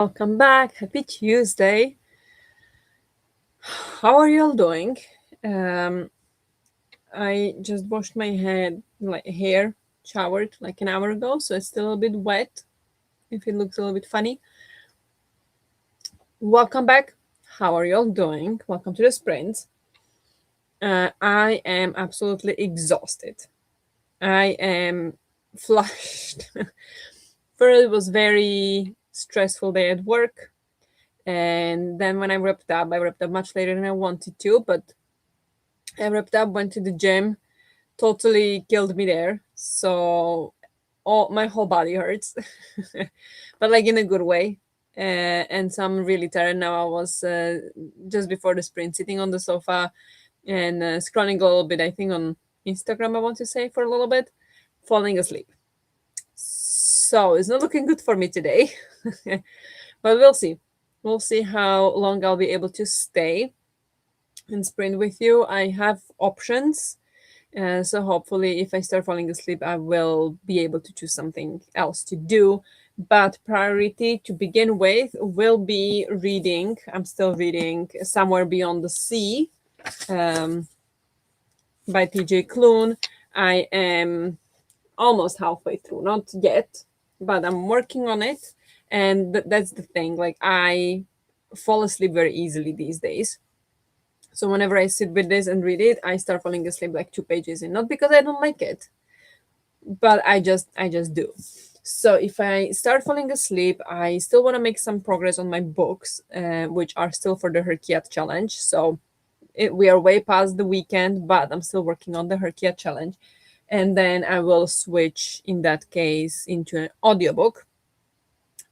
Welcome back. Happy Tuesday. How are you all doing? Um, I just washed my hair, showered like an hour ago, so it's still a bit wet. If it looks a little bit funny. Welcome back. How are you all doing? Welcome to the sprint. I am absolutely exhausted. I am flushed. First, it was very stressful day at work. And then when I wrapped up much later than I wanted to, but I wrapped up, went to the gym, totally killed me there. So all my whole body hurts, but like in a good way. And so I'm really tired now. I was just before the sprint sitting on the sofa and scrolling a little bit, I think on Instagram, I want to say, for a little bit, falling asleep. So it's not looking good for me today, but we'll see. We'll see how long I'll be able to stay and sprint with you. I have options. So hopefully, if I start falling asleep, I will be able to choose something else to do. But priority to begin with will be reading. I'm still reading Somewhere Beyond the Sea by T.J. Klune. I am almost halfway through, not yet, but I'm working on it. And that's the thing. Like, I fall asleep very easily these days. So whenever I sit with this and read it, I start falling asleep like 2 pages in. Not because I don't like it, but I just do. So if I start falling asleep, I still want to make some progress on my books, which are still for the Herkiat challenge. So we are way past the weekend, but I'm still working on the Herkiat challenge. And then I will switch, in that case, into an audiobook.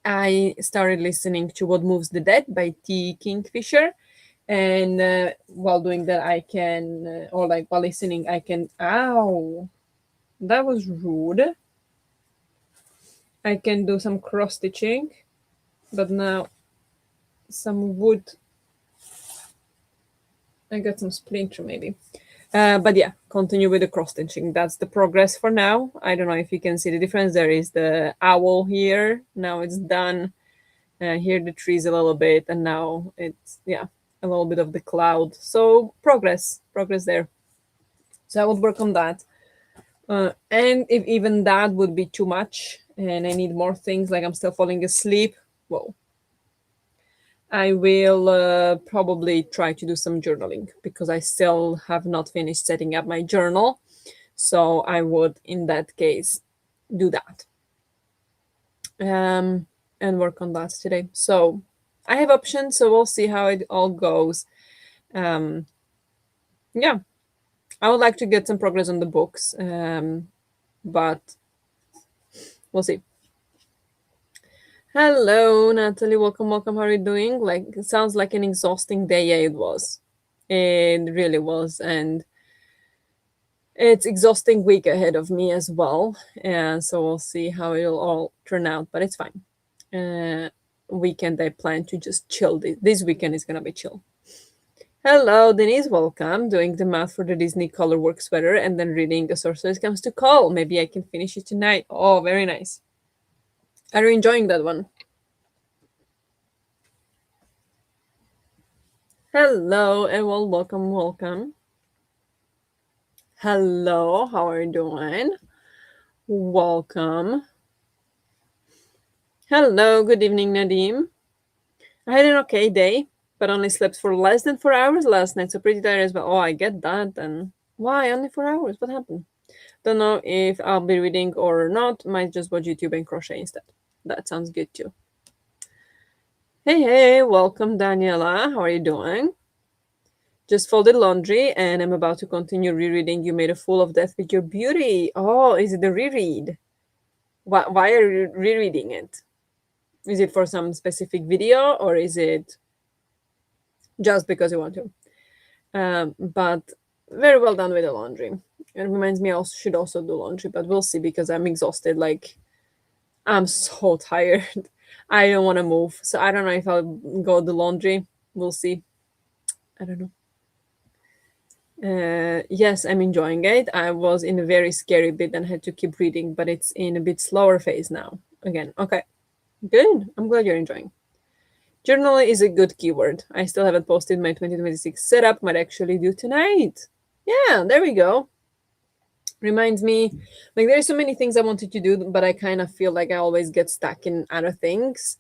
I started listening to What Moves the Dead by T. Kingfisher. And while doing that, I can, or like while listening, I can, ow, that was rude. I can do some cross stitching, but now some wood, I got some splinter maybe. But yeah, continue with the cross stitching. That's the progress for now. I don't know if you can see the difference. There is the owl here. Now it's done. Here the trees a little bit, and now it's, yeah, a little bit of the cloud. So progress there. So I would work on that. And if even that would be too much and I need more things, like I'm still falling asleep, well, I will probably try to do some journaling, because I still have not finished setting up my journal. So I would, in that case, do that and work on that today. So I have options, so we'll see how it all goes. Yeah, I would like to get some progress on the books, but we'll see. Hello, Natalie. Welcome. How are you doing? Like, it sounds like an exhausting day. Yeah, it was. It really was. And it's exhausting week ahead of me as well. And so we'll see how it'll all turn out, but it's fine. Weekend, I plan to just chill. This weekend is going to be chill. Hello, Denise. Welcome. Doing the math for the Disney Colorwork sweater and then reading A Sorceress Comes to Call. Maybe I can finish it tonight. Oh, very nice. Are you enjoying that one? Hello, and welcome. Hello, how are you doing? Welcome. Hello, good evening, Nadim. I had an okay day, but only slept for less than 4 hours last night, so pretty tired as well. Oh, I get that then. Why? Only 4 hours? What happened? Don't know if I'll be reading or not. Might just watch YouTube and crochet instead. That sounds good too. Hey, welcome, Daniela. How are you doing? Just folded laundry, and I'm about to continue rereading You Made a Fool of Death with Your Beauty. Oh, is it a reread? Why are you rereading it? Is it for some specific video, or is it just because you want to? But very well done with the laundry. It reminds me I should also do laundry, but we'll see, because I'm exhausted. Like, I'm so tired. I don't want to move. So I don't know if I'll go do laundry. We'll see. I don't know. Yes, I'm enjoying it. I was in a very scary bit and had to keep reading, but it's in a bit slower phase now. Again, okay. Good. I'm glad you're enjoying. Journal is a good keyword. I still haven't posted my 2026 setup. Might actually do tonight. Yeah, there we go. Reminds me, like there's so many things I wanted to do, but I kind of feel like I always get stuck in other things.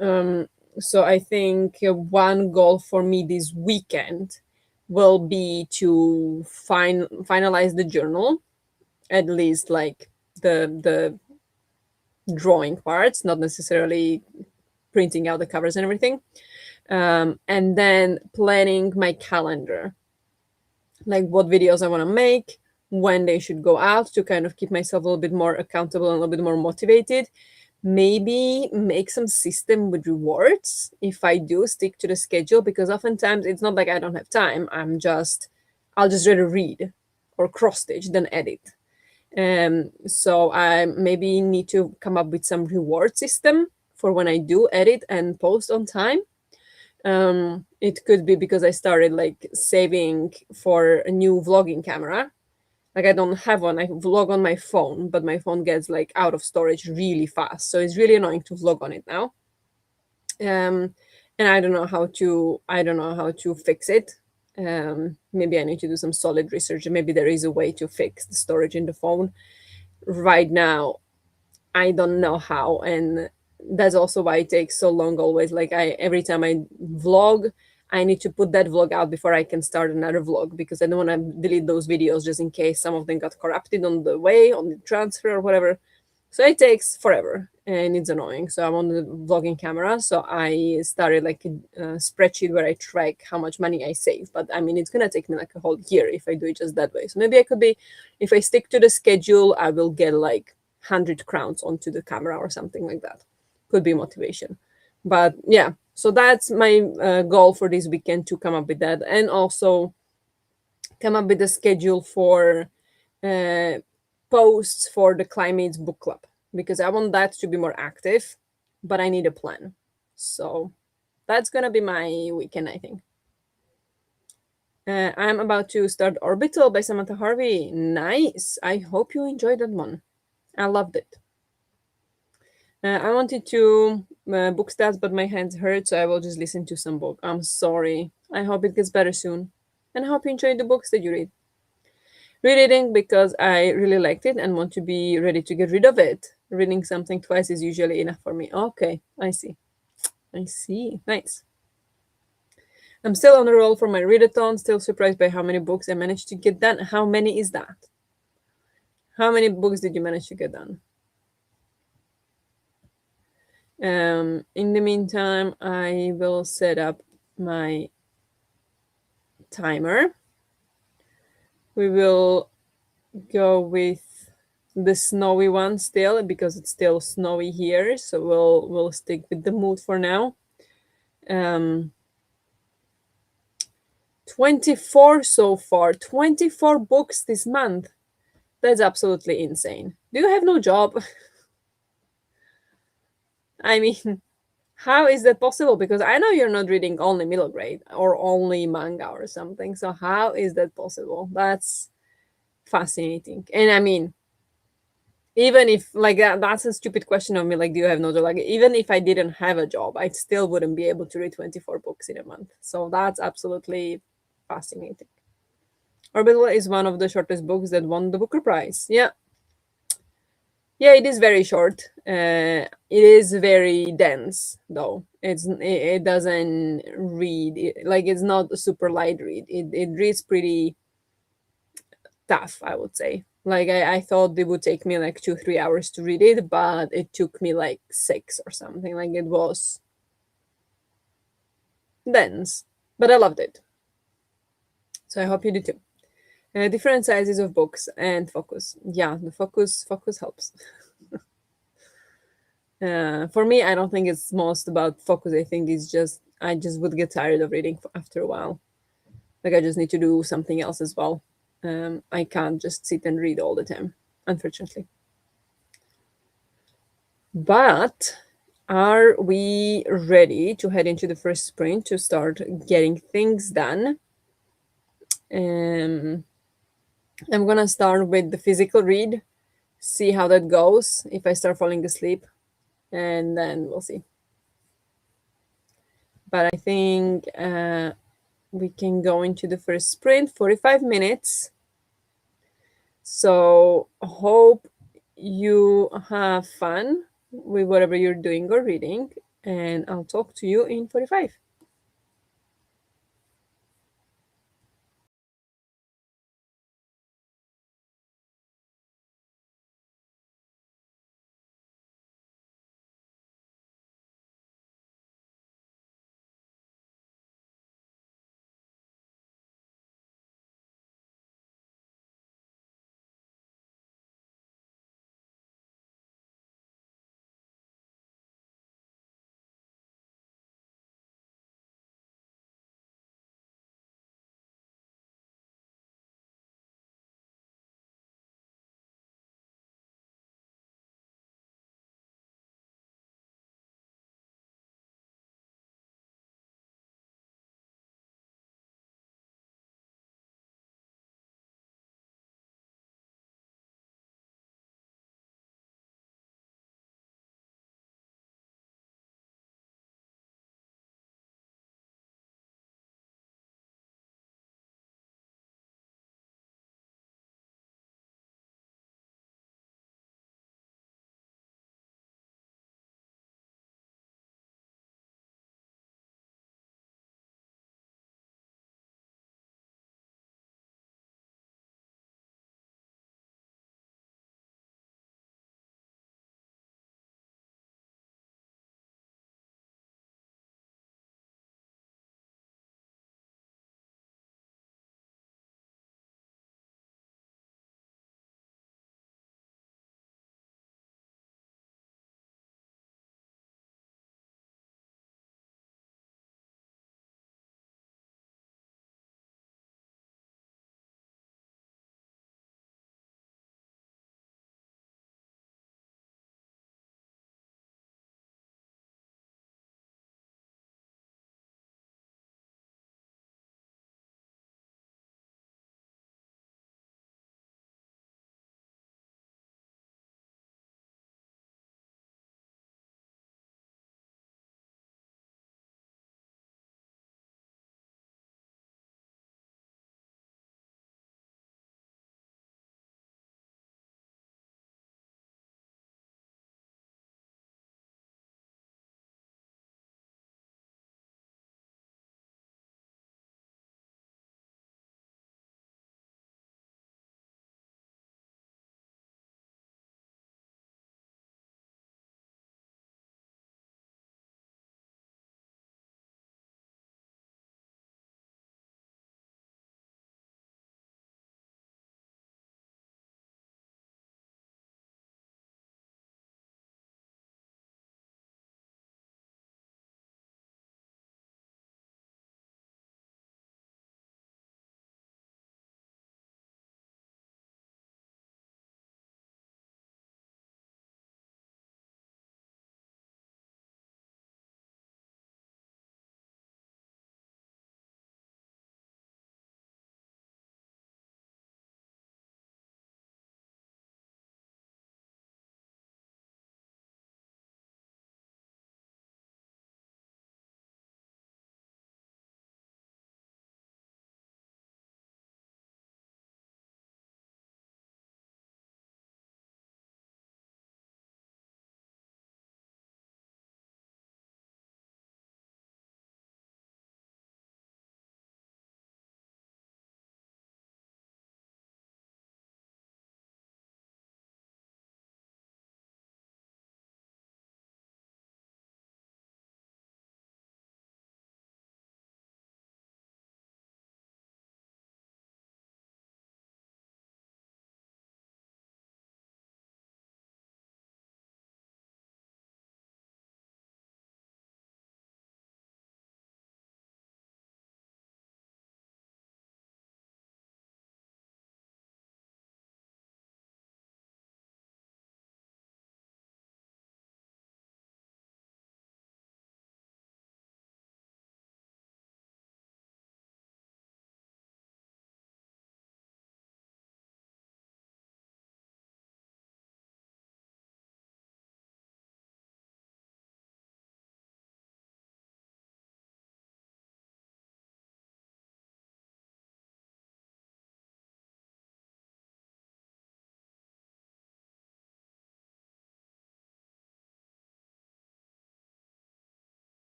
Um, so I think one goal for me this weekend will be to finalize the journal, at least like the drawing parts, not necessarily printing out the covers and everything. And then planning my calendar, like what videos I want to make, when they should go out, to kind of keep myself a little bit more accountable and a little bit more motivated. Maybe make some system with rewards if I do stick to the schedule, because oftentimes it's not like I don't have time. I'll just rather read or cross stitch than edit. So I maybe need to come up with some reward system for when I do edit and post on time. It could be because I started like saving for a new vlogging camera. Like I don't have one. I vlog on my phone, but my phone gets like out of storage really fast. So it's really annoying to vlog on it now. Um, and I don't know how to fix it. Maybe I need to do some solid research. Maybe there is a way to fix the storage in the phone. Right now, I don't know how, and that's also why it takes so long always. Like I every time I vlog, I need to put that vlog out before I can start another vlog, because I don't want to delete those videos just in case some of them got corrupted on the way, on the transfer or whatever. So it takes forever and it's annoying. So I'm on the vlogging camera. So I started like a spreadsheet where I track how much money I save. But I mean, it's going to take me like a whole year if I do it just that way. So maybe I could be, if I stick to the schedule, I will get like 100 crowns onto the camera or something like that. Could be motivation. But yeah, so that's my goal for this weekend, to come up with that. And also come up with a schedule for uh, posts for the Climates Book Club, because I want that to be more active, but I need a plan. So that's gonna be my weekend, I think. I'm about to start Orbital by Samantha Harvey. Nice. I hope you enjoyed that one. I loved it. I wanted to book stats, but my hands hurt, so I will just listen to some book. I'm sorry. I hope it gets better soon. And I hope you enjoyed the books that you read. Rereading because I really liked it and want to be ready to get rid of it. Reading something twice is usually enough for me. Okay, I see. I see. Nice. I'm still on a roll for my readathon, still surprised by how many books I managed to get done. How many is that? How many books did you manage to get done? In the meantime, I will set up my timer. We will go with the snowy one still, because it's still snowy here, so we'll stick with the mood for now. 24 so far, 24 books this month. That's absolutely insane. Do you have no job? I mean, how is that possible? Because I know you're not reading only middle grade or only manga or something. So how is that possible? That's fascinating. And I mean, even if like that's a stupid question of me, like, do you have no job? Like, even if I didn't have a job, I still wouldn't be able to read 24 books in a month. So that's absolutely fascinating. Orbital is one of the shortest books that won the Booker Prize. Yeah. Yeah, it is very short. It is very dense, though. It doesn't read like, it's not a super light read. It reads pretty tough, I would say. Like I thought it would take me like 2-3 hours to read it, but it took me like 6 or something. Like it was dense, but I loved it. So I hope you do too. Different sizes of books and focus. Yeah, the focus helps. For me, I don't think it's most about focus. I think it's just I just would get tired of reading after a while. Like I just need to do something else as well. I can't just sit and read all the time, unfortunately. But are we ready to head into the first sprint to start getting things done? Um, I'm gonna start with the physical read, see how that goes. If I start falling asleep, and then we'll see. but I think we can go into the first sprint, 45 minutes. So hope you have fun with whatever you're doing or reading, and I'll talk to you in 45.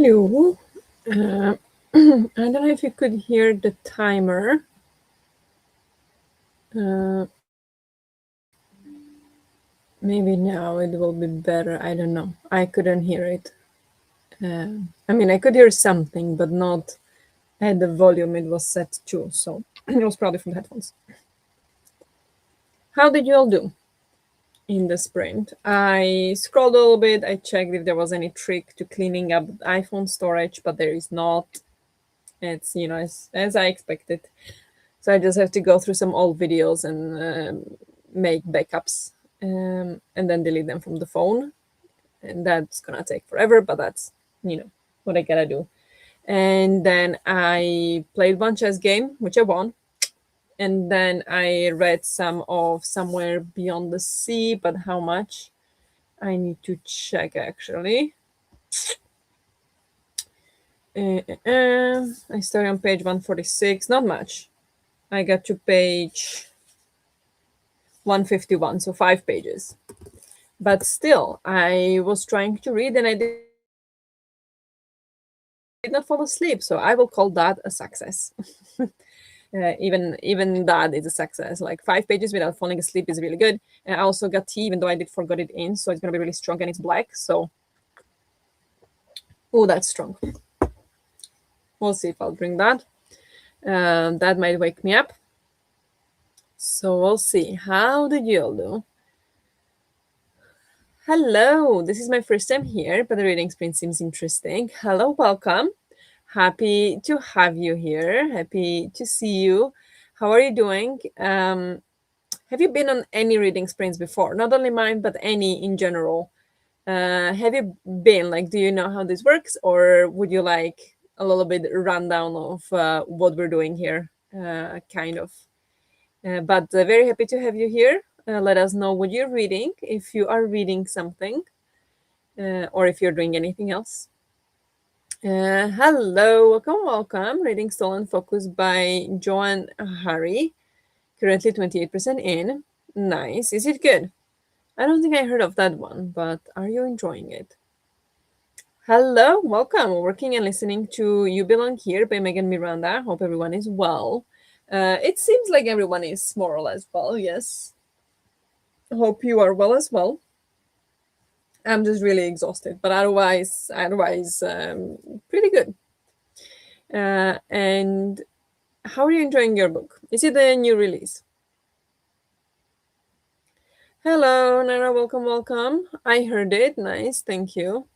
Hello. I don't know if you could hear the timer. Uh, Maybe now it will be better. I don't know. I couldn't hear it. I mean, I could hear something, but not at the volume it was set to. So it was probably from the headphones. How did you all do in the sprint? I scrolled a little bit. I checked if there was any trick to cleaning up iPhone storage, but there is not. It's, as I expected. So I just have to go through some old videos and make backups and then delete them from the phone. And that's gonna take forever, but that's what I gotta do. And then I played one chess game, which I won. And then I read some of Somewhere Beyond the Sea, but how much? I need to check actually. I started on page 146, not much. I got to page 151, so 5 pages. But still, I was trying to read and I did not fall asleep, so I will call that a success. Even that is a success. Like 5 pages without falling asleep is really good. And I also got tea, even though I did forgot it in, so it's gonna be really strong and it's black. So, oh, that's strong. We'll see if I'll drink that. That might wake me up. So we'll see. How did you all do? Hello, this is my first time here, but the reading sprint seems interesting. Hello, welcome. Happy to have you here. Happy to see you. How are you doing? Have you been on any reading sprints before? Not only mine, but any in general. Have you been? Like, do you know how this works, or would you like a little bit rundown of what we're doing here? Kind of. But very happy to have you here. Let us know what you're reading, if you are reading something, or if you're doing anything else. Hello, welcome. Reading Stolen Focus by Joan Harry. Currently 28% in. Nice. Is it good? I don't think I heard of that one, but are you enjoying it? Hello, welcome. Working and listening to You Belong Here by Megan Miranda. Hope everyone is well. It seems like everyone is more or less well, yes. Hope you are well as well. I'm just really exhausted, but otherwise, pretty good. And how are you enjoying your book? Is it a new release? Hello, Nara. Welcome. I heard it. Nice. Thank you.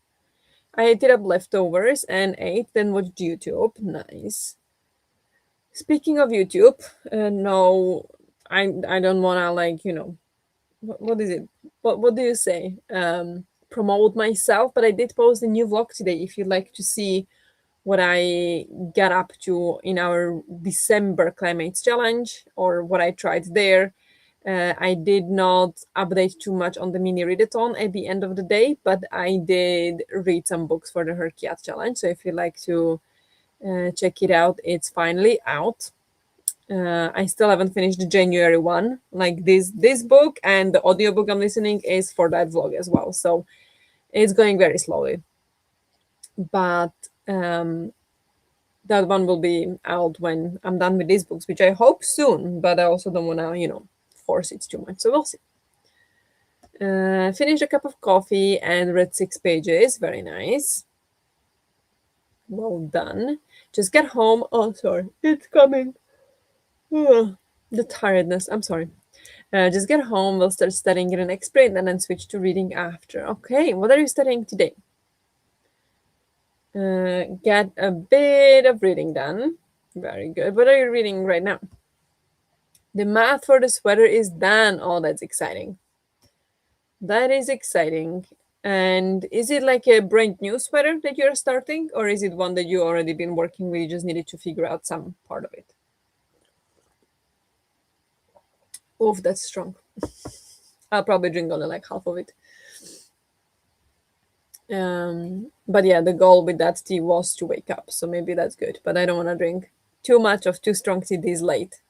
I did up leftovers and ate, then watched YouTube. Nice. Speaking of YouTube, no, I don't wanna like what is it? What do you say? Promote myself, but I did post a new vlog today. If you'd like to see what I got up to in our December climates challenge or what I tried there. I did not update too much on the mini readathon at the end of the day, but I did read some books for the Herkiat challenge. So if you'd like to check it out, it's finally out. I still haven't finished the January one. Like this book and the audiobook I'm listening is for that vlog as well. So it's going very slowly. But that one will be out when I'm done with these books, which I hope soon, but I also don't want to, force it too much. So we'll see. Finished a cup of coffee and read 6 pages. Very nice. Well done. Just get home. Oh, sorry. It's coming. Ugh, the tiredness. I'm sorry. Just get home. We'll start studying in the next sprint and then switch to reading after. Okay. What are you studying today? Get a bit of reading done. Very good. What are you reading right now? The math for the sweater is done. Oh, that's exciting. That is exciting. And is it like a brand new sweater that you're starting, or is it one that you already been working with? You just needed to figure out some part of it. Oof, that's strong. I'll probably drink only like half of it. But yeah, the goal with that tea was to wake up, so maybe that's good. But I don't want to drink too much of too strong tea this late.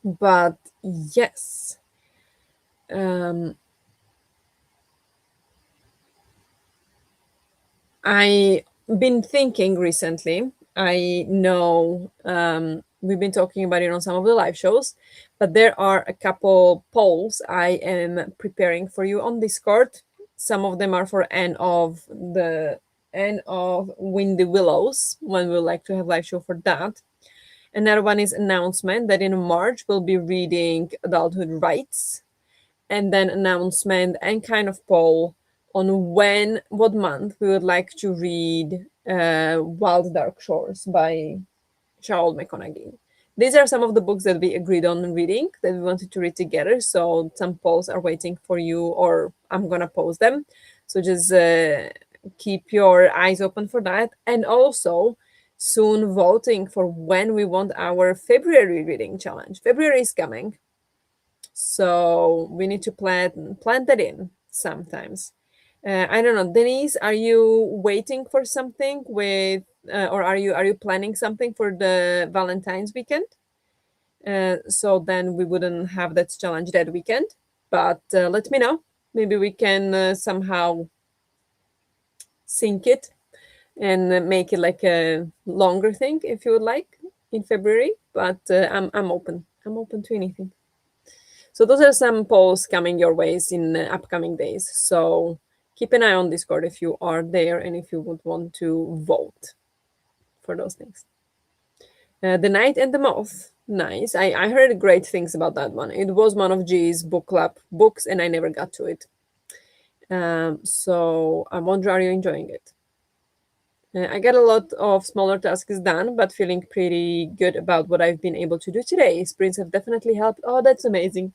But yes. Um, I been thinking recently. I know we've been talking about it on some of the live shows, but there are a couple polls I am preparing for you on Discord. Some of them are for end of Windy Willows, when we like to have live show for that. Another one is announcement that in March we'll be reading Adulthood Rights, and then announcement and kind of poll on what month we would like to read Wild Dark Shores by Charles McConaughey. These are some of the books that we agreed on reading that we wanted to read together. So some polls are waiting for you, or I'm gonna post them. So just keep your eyes open for that, and also soon voting for when we want our February reading challenge. February is coming, so we need to plan that in sometimes. I don't know, Denise, are you waiting for something or are you planning something for the Valentine's weekend? So then we wouldn't have that challenge that weekend. But let me know. Maybe we can somehow sync it and make it like a longer thing if you would like in February. But I'm open. I'm open to anything. So those are some polls coming your ways in upcoming days. So keep an eye on Discord if you are there and if you would want to vote for those things. The Knight and the Moth. Nice. I heard great things about that one. It was one of G's book club books and I never got to it. So I wonder, are you enjoying it? I got a lot of smaller tasks done, but feeling pretty good about what I've been able to do today. Sprints have definitely helped. Oh, that's amazing.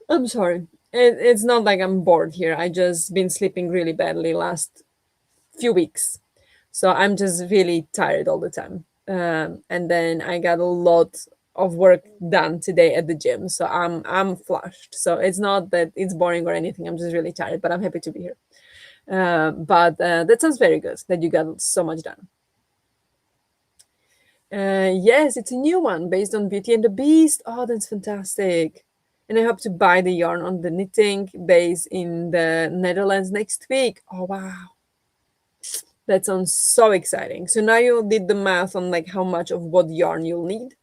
I'm sorry. It's not like I'm bored here. I just been sleeping really badly last few weeks, so I'm just really tired all the time. And then I got a lot of work done today at the gym, so I'm flushed. So it's not that it's boring or anything. I'm just really tired, but I'm happy to be here. But that sounds very good that you got so much done. Yes, it's a new one based on Beauty and the Beast. Oh, that's fantastic. And I hope to buy the yarn on the knitting base in the Netherlands next week. Oh, wow. That sounds so exciting. So now you did the math on like how much of what yarn you'll need.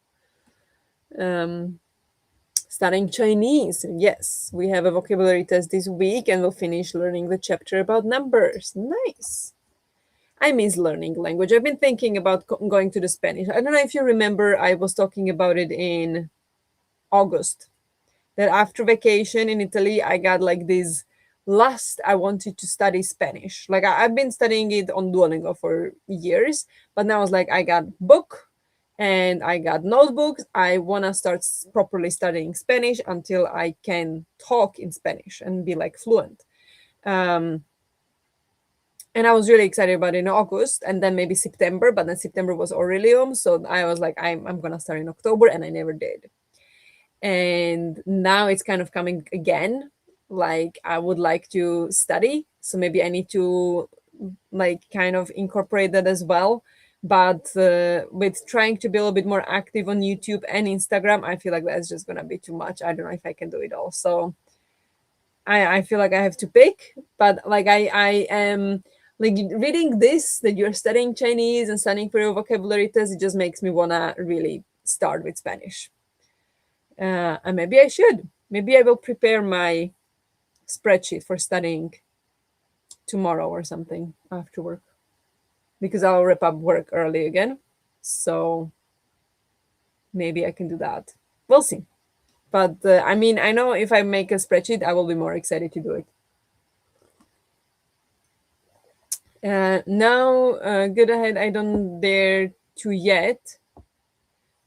Um, Studying Chinese. Yes, we have a vocabulary test this week and we'll finish learning the chapter about numbers. Nice. I miss learning language. I've been thinking about going to the Spanish. I don't know if you remember, I was talking about it in August. That after vacation in Italy, I got like this lust. I wanted to study Spanish. Like I've been studying it on Duolingo for years, but now I was like, I got book and I got notebooks. I want to start properly studying Spanish until I can talk in Spanish and be like fluent. Um, and I was really excited about it in August and then maybe September, but then September was Aurelium. So I was like, I'm going to start in October, and I never did. And now it's kind of coming again. Like I would like to study. So maybe I need to like kind of incorporate that as well. But with trying to be a little bit more active on YouTube and Instagram, I feel like that's just going to be too much. I don't know if I can do it all. So I feel like I have to pick, but like I am like reading this that you're studying Chinese and studying for your vocabulary test, it just makes me wanna really start with Spanish. And maybe I should. Maybe I will prepare my spreadsheet for studying tomorrow or something after work because I'll wrap up work early again. So maybe I can do that. We'll see. But I mean, I know if I make a spreadsheet, I will be more excited to do it. Now, good ahead. I don't dare to yet.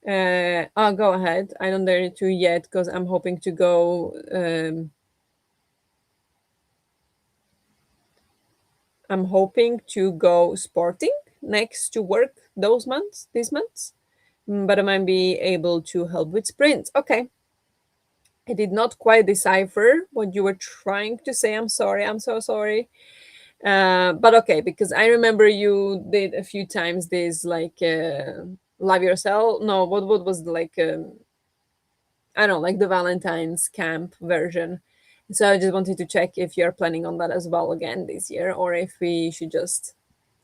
I'll go ahead. I don't dare to yet because I'm hoping to go. I'm hoping to go sporting next to work these months, but I might be able to help with sprints. Okay. I did not quite decipher what you were trying to say. I'm sorry. I'm so sorry. But okay, because I remember you did a few times this like love yourself. No, what was like I don't know, like the Valentine's camp version. So I just wanted to check if you're planning on that as well again this year, or if we should just,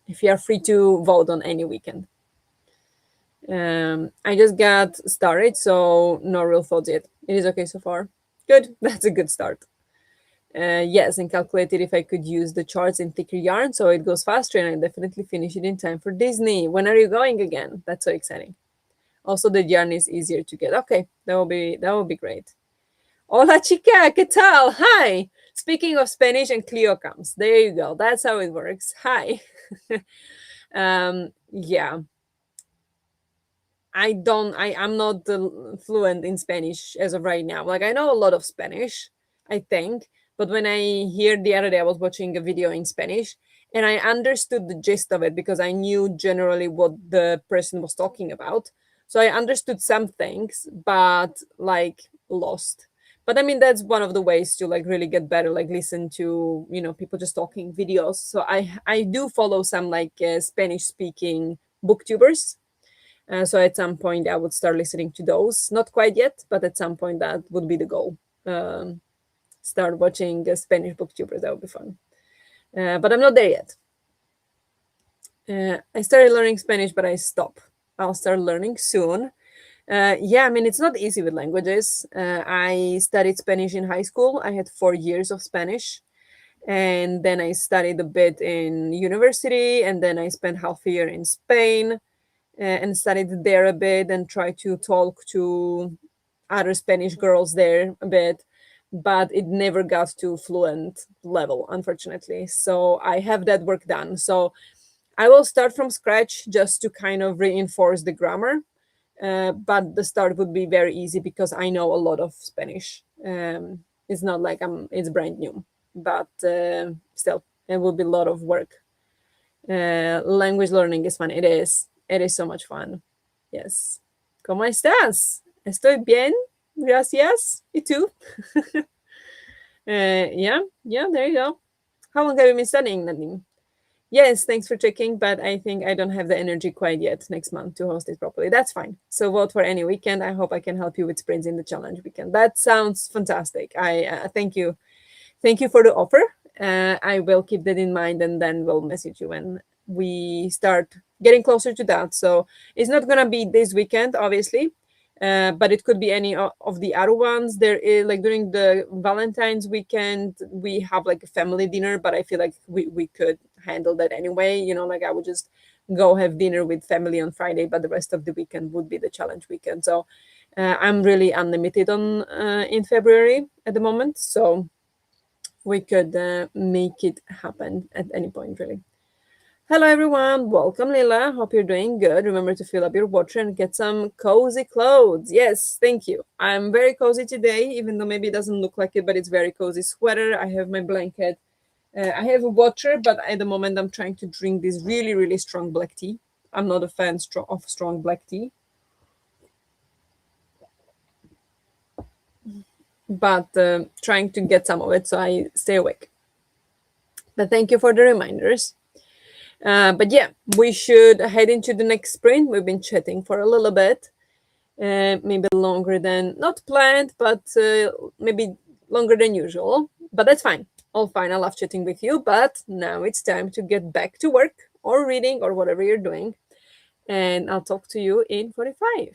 if you are free to vote on any weekend. I just got started, so no real thoughts yet. It is okay so far. Good, that's a good start. Yes, and calculated if I could use the charts in thicker yarn so it goes faster, and I definitely finish it in time for Disney. When are you going again? That's so exciting. Also, the yarn is easier to get. Okay, that will be great. Hola chica, ¿qué tal? Hi. Speaking of Spanish and Clio comes. There you go. That's how it works. Hi. Yeah, I'm not fluent in Spanish as of right now. Like, I know a lot of Spanish, I think, but when I hear the other day, I was watching a video in Spanish and I understood the gist of it because I knew generally what the person was talking about. So I understood some things, but like lost. But I mean, that's one of the ways to like really get better, like listen to, people just talking videos. So I do follow some like Spanish speaking booktubers, so at some point, I would start listening to those. Not quite yet, but at some point, that would be the goal. Start watching Spanish booktubers. That would be fun. But I'm not there yet. I started learning Spanish, but I stopped. I'll start learning soon. Yeah, I mean, it's not easy with languages. I studied Spanish in high school. I had 4 years of Spanish. And then I studied a bit in university. And then I spent half a year in Spain and studied there a bit and tried to talk to other Spanish girls there a bit, but it never got to fluent level, unfortunately. So I have that work done. So I will start from scratch just to kind of reinforce the grammar. But the start would be very easy because I know a lot of Spanish. It's not like it's brand new, but still, it will be a lot of work. Language learning is fun. It is. It is so much fun. Yes. ¿Cómo estás? Estoy bien. Gracias. ¿Y tú? Yeah. Yeah, there you go. How long have you been studying, Nadine? Yes, thanks for checking, but I think I don't have the energy quite yet next month to host it properly. That's fine. So vote for any weekend. I hope I can help you with sprints in the challenge weekend. That sounds fantastic. I thank you. Thank you for the offer. I will keep that in mind and then we'll message you when we start getting closer to that. So it's not going to be this weekend, obviously, but it could be any of the other ones. There is like during the Valentine's weekend, we have like a family dinner, but I feel like we could handle that anyway. Like I would just go have dinner with family on Friday, but the rest of the weekend would be the challenge weekend. So I'm really unlimited on in February at the moment. So we could make it happen at any point, really. Hello, everyone. Welcome, Lila. Hope you're doing good. Remember to fill up your water and get some cozy clothes. Yes, thank you. I'm very cozy today, even though maybe it doesn't look like it, but it's very cozy sweater. I have my blanket. I have a water, but at the moment I'm trying to drink this really, really strong black tea. I'm not a fan of strong black tea, but trying to get some of it so I stay awake. But thank you for the reminders. But yeah, we should head into the next sprint. We've been chatting for a little bit, maybe longer than not planned, but maybe longer than usual. But that's fine. All fine. I love chatting with you. But now it's time to get back to work or reading or whatever you're doing. And I'll talk to you in 45.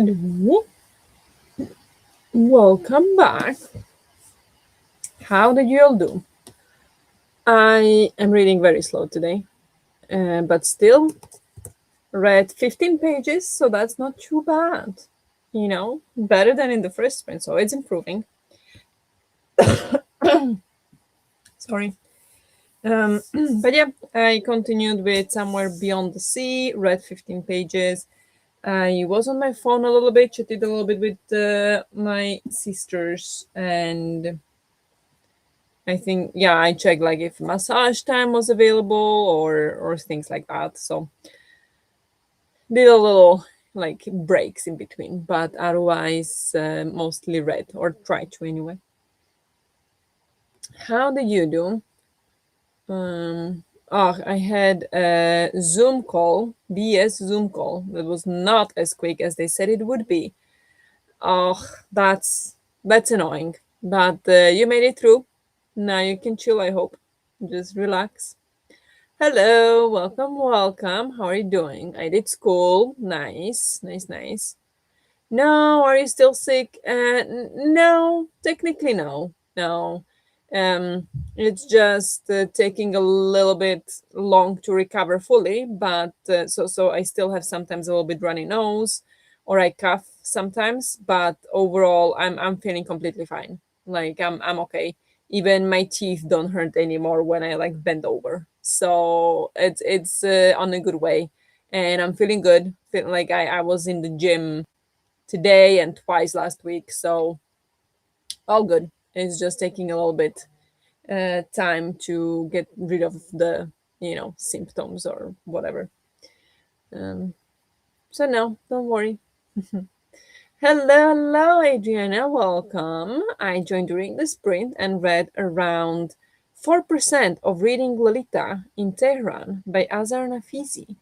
Hello, welcome back. How did you all do? I am reading very slow today, but still read 15 pages, so that's not too bad. Better than in the first sprint, so it's improving. Sorry. But yeah, I continued with Somewhere Beyond the Sea, read 15 pages. I was on my phone a little bit, chatted a little bit with my sisters, and I think, yeah, I checked like if massage time was available or things like that. So did a little like breaks in between, but otherwise mostly read or tried to anyway. How did you do? I had a Zoom call, BS Zoom call that was not as quick as they said it would be. Oh, that's annoying. But you made it through. Now you can chill, I hope. Just relax. Hello, welcome, welcome. How are you doing? I did school. Nice, nice, nice. No, are you still sick? No, technically no. No. It's just taking a little bit long to recover fully, but so I still have sometimes a little bit runny nose or I cough sometimes, but overall I'm feeling completely fine. Like I'm okay. Even my teeth don't hurt anymore when I like bend over. So it's on a good way, and I'm feeling good. Feeling like I was in the gym today and twice last week. So all good. It's just taking a little bit time to get rid of the symptoms or whatever. Um, so no, don't worry. Hello, hello, Adriana. Welcome. I joined during the sprint and read around 4% of Reading Lolita in Tehran by Azar Nafizi.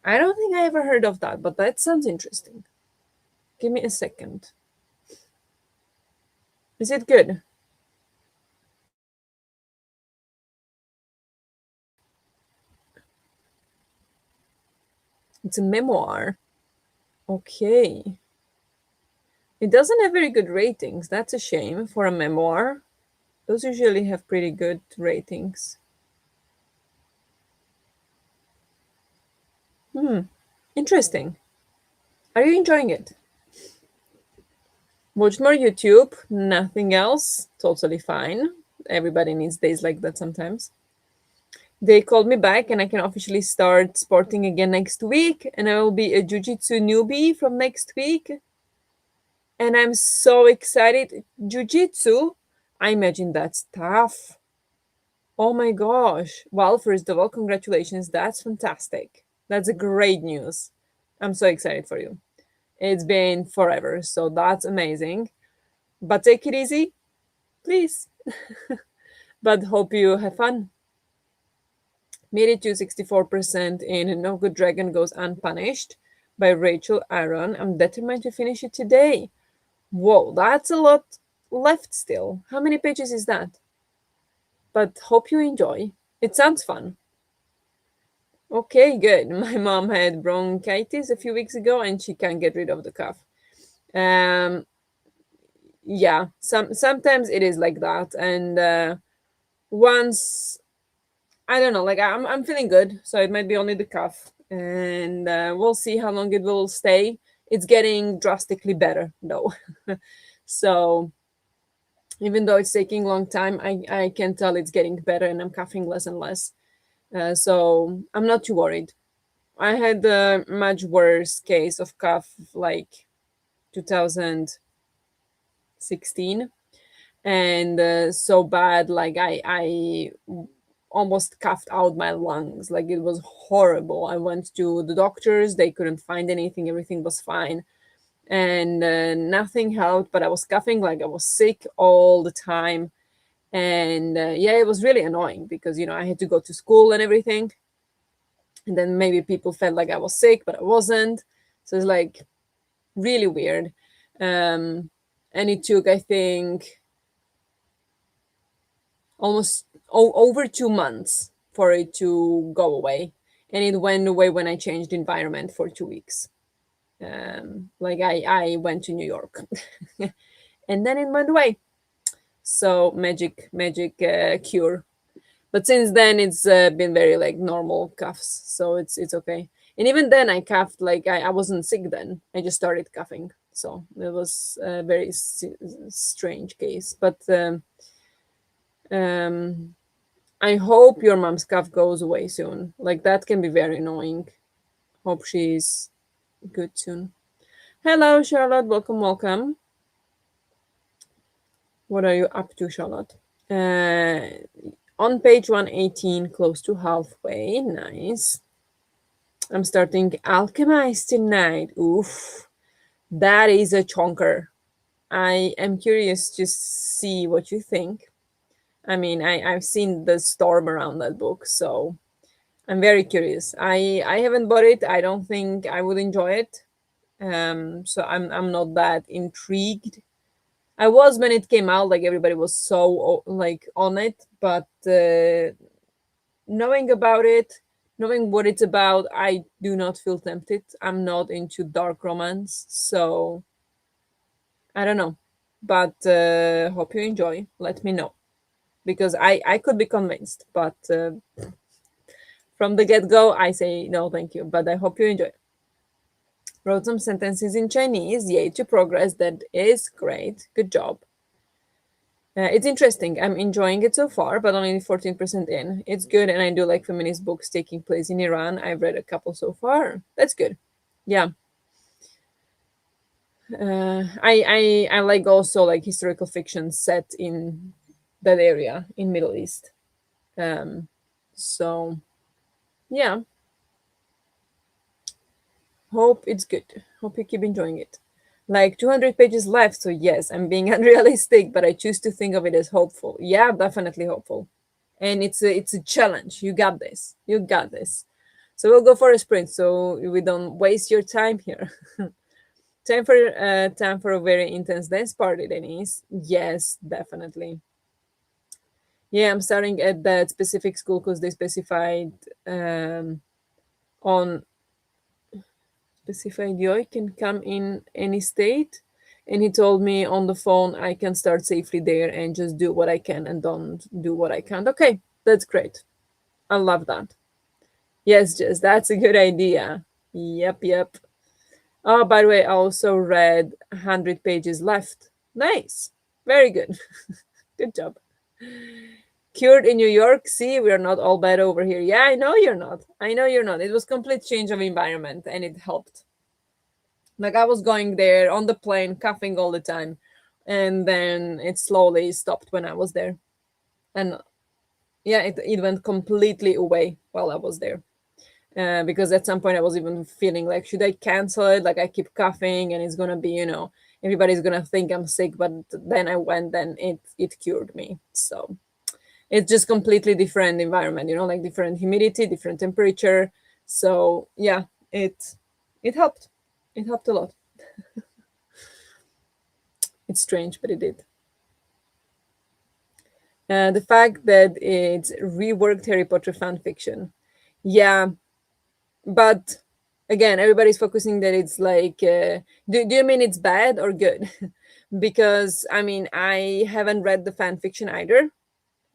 I don't think I ever heard of that, but that sounds interesting. Give me a second. Is it good? It's a memoir. Okay. It doesn't have very good ratings. That's a shame for a memoir. Those usually have pretty good ratings. Hmm. Interesting. Are you enjoying it? Watch more YouTube. Nothing else. Totally fine. Everybody needs days like that sometimes. They called me back and I can officially start sporting again next week. And I will be a jiu-jitsu newbie from next week. And I'm so excited. Jiu-jitsu, I imagine that's tough. Oh my gosh. Well, first of all, congratulations. That's fantastic. That's a great news. I'm so excited for you. It's been forever, so that's amazing. But take it easy, please. But hope you have fun. Made it to 64% in No Good Dragon Goes Unpunished by Rachel Aaron. I'm determined to finish it today. Whoa, that's a lot left still. How many pages is that? But hope you enjoy. It sounds fun. Okay, good. My mom had bronchitis a few weeks ago and she can't get rid of the cough. Um yeah, sometimes it is like that, and once I don't know, like I'm feeling good, so it might be only the cough, and we'll see how long it will stay. It's getting drastically better though. So even though it's taking a long time, I can tell it's getting better and I'm coughing less and less. So I'm not too worried. I had a much worse case of cough like 2016, and so bad like I almost coughed out my lungs. Like it was horrible. I went to the doctors, they couldn't find anything, everything was fine, and nothing helped, but I was coughing like I was sick all the time. And yeah, it was really annoying because I had to go to school and everything, and then maybe people felt like I was sick but I wasn't. So it's like really weird. um and it took, I think, almost over 2 months for it to go away. And it went away when I changed environment for 2 weeks. Like I went to New York, and then it went away. So magic cure. But since then, it's been very like normal coughs, so it's okay. And even then, I coughed like I wasn't sick then. I just started coughing, so it was a very strange case. But um, I hope your mom's cough goes away soon. Like that can be very annoying. Hope she's good soon. Hello, Charlotte. Welcome, welcome. What are you up to, Charlotte? Uh, on page 118, close to halfway. Nice. I'm starting Alchemize tonight. Oof, that is a chonker. I am curious to see what you think. I mean, I've seen the storm around that book, so I'm very curious. I haven't bought it. I don't think I would enjoy it. So I'm not that intrigued. I was when it came out, like everybody was so like on it, but knowing about it, knowing what it's about, I do not feel tempted. I'm not into dark romance, so I don't know. But hope you enjoy. Let me know because I could be convinced, but from the get go, I say no, thank you. But I hope you enjoy. Wrote some sentences in Chinese. Yay to progress. That is great. Good job. It's interesting. I'm enjoying it so far, but only 14% in. It's good, and I do like feminist books taking place in Iran. I've read a couple so far. That's good. Yeah. I like also like historical fiction set in that area in Middle East. Um, so yeah, hope it's good. Hope you keep enjoying it. Like 200 pages left, so yes, I'm being unrealistic, but I choose to think of it as hopeful. Yeah, definitely hopeful. And it's a challenge. You got this. You got this. So we'll go for a sprint so we don't waste your time here. Time for a very intense dance party, Denise. Yes, definitely. Yeah, I'm starting at that specific school because they specified on specified Yoi can come in any state. And he told me on the phone I can start safely there and just do what I can and don't do what I can't. Okay, that's great. I love that. Yes, Jess, that's a good idea. Yep, yep. Oh, by the way, I also read 100 pages left. Nice. Very good. Good job. Cured in New York. See, we're not all bad over here. Yeah, I know you're not. I know you're not. It was complete change of environment and it helped. Like I was going there on the plane, coughing all the time. And then it slowly stopped when I was there. And yeah, it went completely away while I was there. Because at some point I was even feeling like, should I cancel it? Like I keep coughing and it's gonna be, everybody's gonna think I'm sick. But then I went, then it cured me. So it's just completely different environment, like different humidity, different temperature. So yeah, it helped. It helped a lot. It's strange, but it did. The fact that it's reworked Harry Potter fan fiction. Yeah, but again everybody's focusing that it's like do you mean it's bad or good? Because I mean I haven't read the fan fiction either.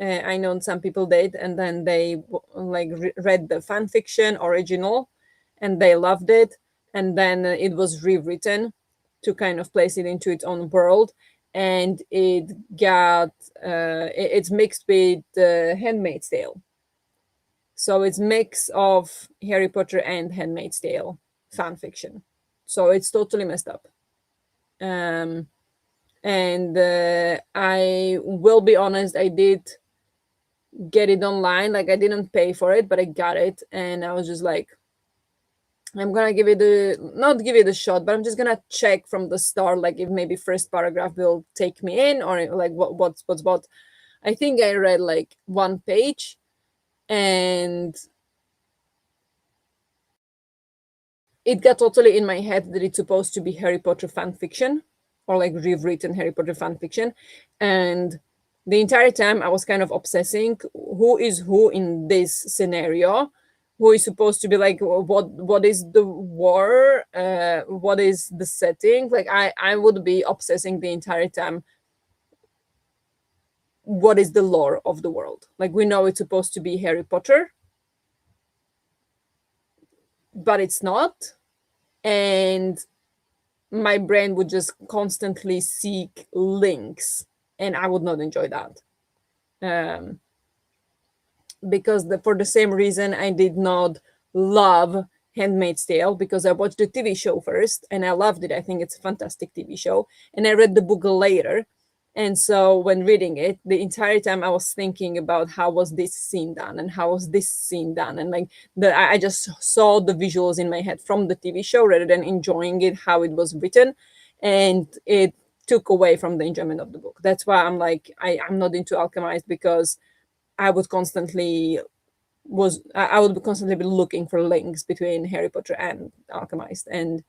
I know some people did and then they like read the fan fiction original and they loved it, and then it was rewritten to kind of place it into its own world, and it got it's mixed with Handmaid's Tale. So it's mix of Harry Potter and Handmaid's Tale fan fiction. So it's totally messed up. Um, and I will be honest, I did get it online. Like I didn't pay for it, but I got it, and I was just like, I'm gonna give it a not give it a shot, but I'm just gonna check from the start, like if maybe first paragraph will take me in, or like what's what. I think I read like one page, and it got totally in my head that it's supposed to be Harry Potter fan fiction or like rewritten Harry Potter fan fiction. And the entire time I was kind of obsessing who is who in this scenario. who is supposed to be like, what is the war, what is the setting. Like I would be obsessing the entire time, what is the lore of the world. Like we know it's supposed to be Harry Potter, but it's not. And my brain would just constantly seek links, and I would not enjoy that. um, because for the same reason I did not love Handmaid's Tale, because I watched the TV show first and I loved it. I think it's a fantastic TV show. And I read the book later. And so when reading it, the entire time I was thinking about how was this scene done and how was this scene done. And like I just saw the visuals in my head from the TV show rather than enjoying it how it was written. And it took away from the enjoyment of the book. That's why I'm like, I'm not into Alchemist, because I would constantly I would constantly be looking for links between Harry Potter and Alchemist, and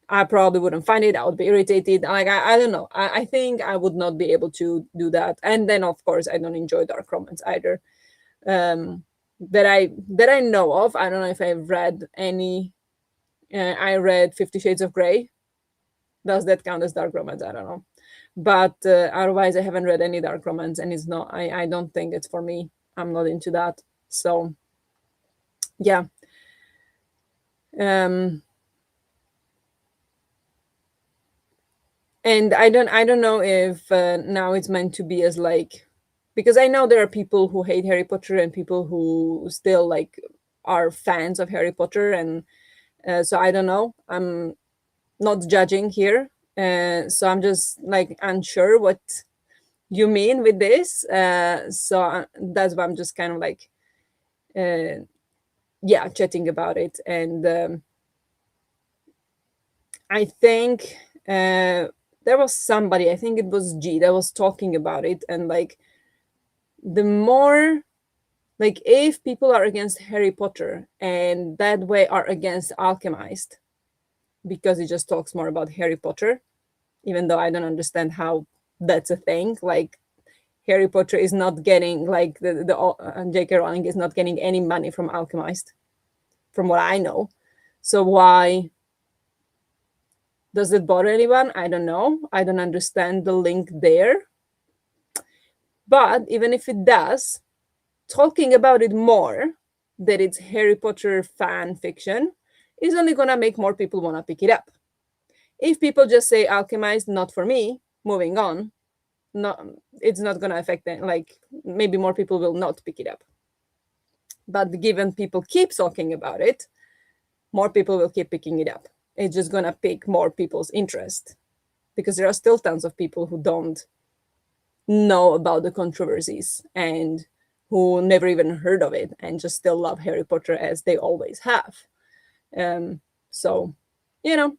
I probably wouldn't find it. I would be irritated. Like I don't know. I think I would not be able to do that. And then of course I don't enjoy dark romance either. That I know of. I don't know if I've read any. I read 50 Shades of Grey. Does that count as dark romance? I don't know. But otherwise, I haven't read any dark romance, and it's not. I don't think it's for me. I'm not into that. So yeah. Um, and I don't know if now it's meant to be as like, because I know there are people who hate Harry Potter and people who still like are fans of Harry Potter, and so I don't know. I'm not judging here. So I'm just like unsure what you mean with this. So that's why I'm just kind of like, uh, yeah, chatting about it. And I think there was somebody, I think it was G, that was talking about it. And like, the more, like, if people are against Harry Potter and that way are against Alchemist, because it just talks more about Harry Potter, even though I don't understand how that's a thing. Like, Harry Potter is not getting, like, the J.K. Rowling is not getting any money from Alchemist, from what I know. So why does it bother anyone? I don't know. I don't understand the link there. But even if it does, talking about it more, that it's Harry Potter fan fiction, is only gonna make more people wanna pick it up. If people just say Alchemist, not for me, moving on, no, it's not gonna affect them. Like, maybe more people will not pick it up. But given people keep talking about it, more people will keep picking it up. It's just gonna pick more people's interest, because there are still tons of people who don't know about the controversies and who never even heard of it and just still love Harry Potter as they always have. So, you know,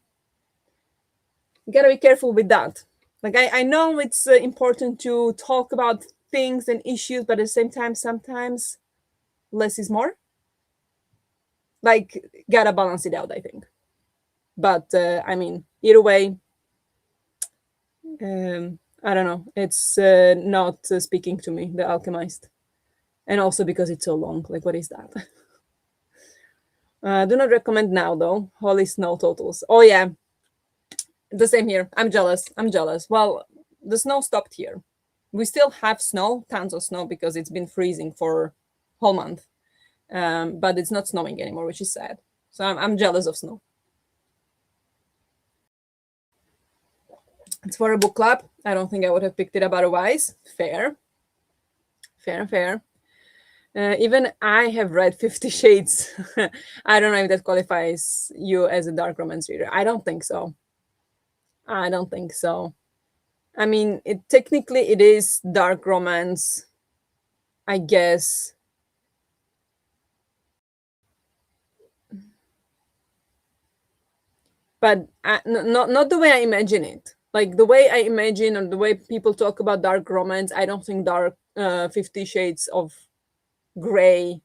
you gotta be careful with that. Like, I know it's important to talk about things and issues, but at the same time, sometimes less is more. Like, gotta balance it out, I think. But I mean, either way, I don't know. It's not speaking to me, The Alchemist. And also because it's so long. Like, what is that? Do not recommend now, though. Holy snow totals. Oh, yeah. The same here. I'm jealous. I'm jealous. Well, the snow stopped here. We still have snow, tons of snow, because it's been freezing for whole month. But it's not snowing anymore, which is sad. So I'm jealous of snow. It's for a book club. I don't think I would have picked it up otherwise. Fair. Fair, fair. Even I have read 50 Shades. I don't know if that qualifies you as a dark romance reader. I don't think so. I don't think so. I mean, technically it is dark romance, I guess. But not the way I imagine it. Like, the way I imagine, or the way people talk about dark romance, I don't think dark 50 Shades of Gray